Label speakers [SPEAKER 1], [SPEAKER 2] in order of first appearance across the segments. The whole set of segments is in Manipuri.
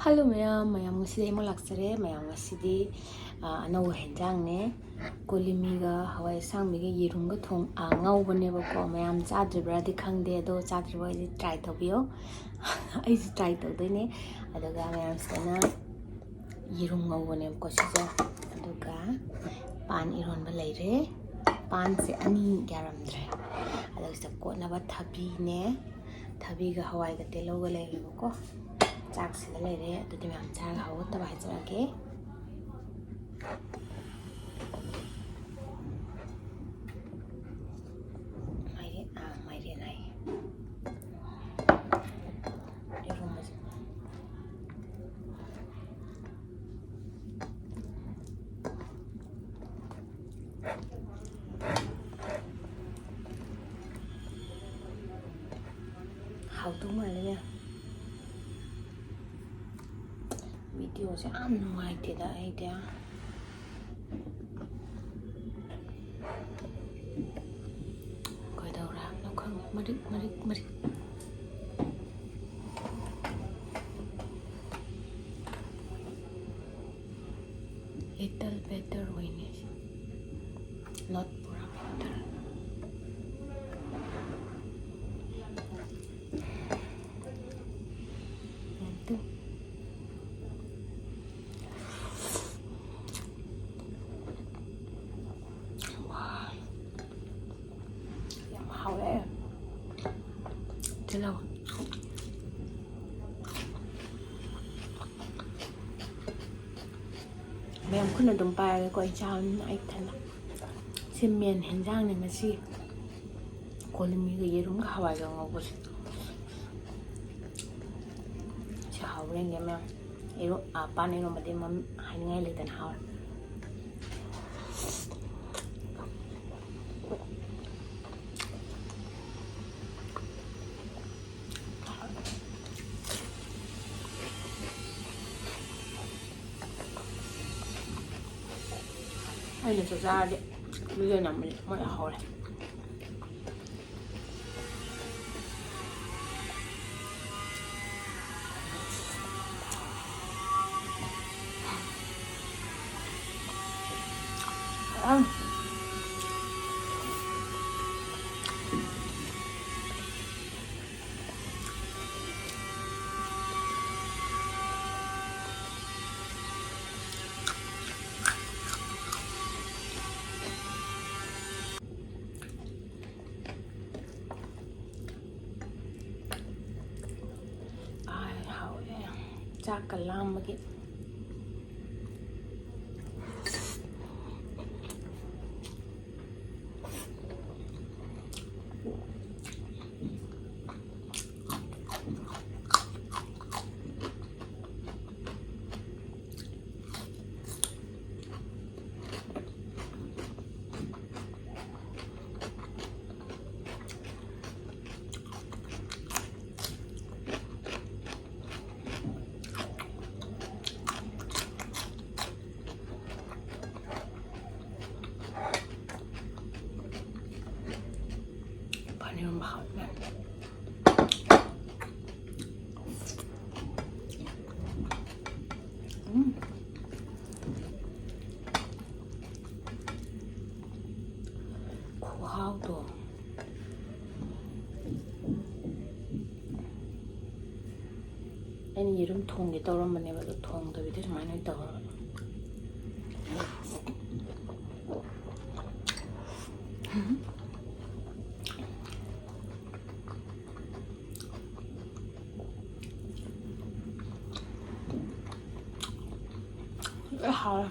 [SPEAKER 1] Hello mayam ngasi imo laksare mayam ngasi di anau henjang ne kolimiga hawai sangmiga yirunga thong ngau bane ba ko mayam chadribra di khangde do chadriba di try tobiyo ai try to ne aduga mayam sana yirung ngau bane ko sija aduga pan iron ba leire pan se ani garamdre aduga sa ko na ba thabi ne thabi ga hawai ga telo ga leire ba ko chak sida leire adudi mayam chak hawo ta bai charage mai nai irum ma how to ma le video se am nuaite da idea koi dau ra no khang marik little better witness not pura better itu hào đấy thế lâu mẹ không được đồng bài cái quay chào anh thật là xem miền hình giang này mà gì cô lên mi cái gì đúng hào bài rồi ngọc chào lên cái mẹ iro apa nih nomor dia mam hanya ngay litan hào ai là thực ra đấy bây giờ nằm mới là hồi này chắc cả lam mà cái paneer mahal na kuhaw to anh 이름 통게 떠오르면 내가 또 통도 비대 좀 많이 떠오르好了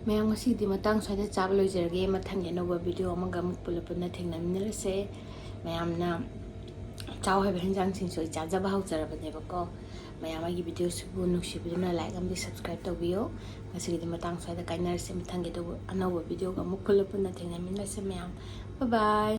[SPEAKER 1] ꯃꯌꯥꯝ ꯉꯁꯤꯗꯤ ꯃꯇꯥꯡ ꯁ꯭ꯋꯥꯏꯗ ꯆꯥꯕ ꯂꯣꯏꯖꯔꯒꯦ ꯃꯊꯪꯒꯤ ꯑꯅꯧꯕ ꯚꯤꯗꯤꯑꯣ ꯑꯃꯒ ꯑꯃꯨꯛ ꯄꯨꯟꯅ ꯊꯦꯡꯅꯃꯤꯟꯅꯔꯁꯦ ꯃꯌꯥꯝꯅ ꯆꯥꯎ ꯍꯥꯏꯕ ꯍꯦꯟꯖꯥꯡꯁꯤꯡꯁꯨ ꯑꯩ ꯆꯥꯖꯕ ꯍꯧꯖꯔꯕꯅꯦꯕꯀꯣ ꯃꯌꯥꯝ ꯑꯩꯒꯤ ꯚꯤꯗꯤꯑꯣꯁꯤꯕꯨ ꯅꯨꯡꯁꯤꯕꯤꯗꯨꯅ ꯂꯥꯏꯛ ꯑꯃꯗꯤ ꯁꯕꯁꯀ꯭ꯔꯥꯏꯕ ꯇꯧꯕꯤꯌꯣ ꯉꯁꯤꯒꯤꯗꯤ ꯃꯇꯥꯡ ꯁ꯭ꯋꯥꯏꯗ ꯀꯥꯏꯅꯔꯁꯦ ꯃꯊꯪꯒꯤ ꯑꯅꯧꯕ ꯚꯤꯗꯤꯑꯣꯒ ꯑꯃꯨꯛ ꯄꯨꯟꯅ ꯊꯦꯡꯅꯃꯤꯟꯅꯔꯁꯦ ꯃꯌꯥꯝ ꯕꯥꯏ ꯕꯥꯏ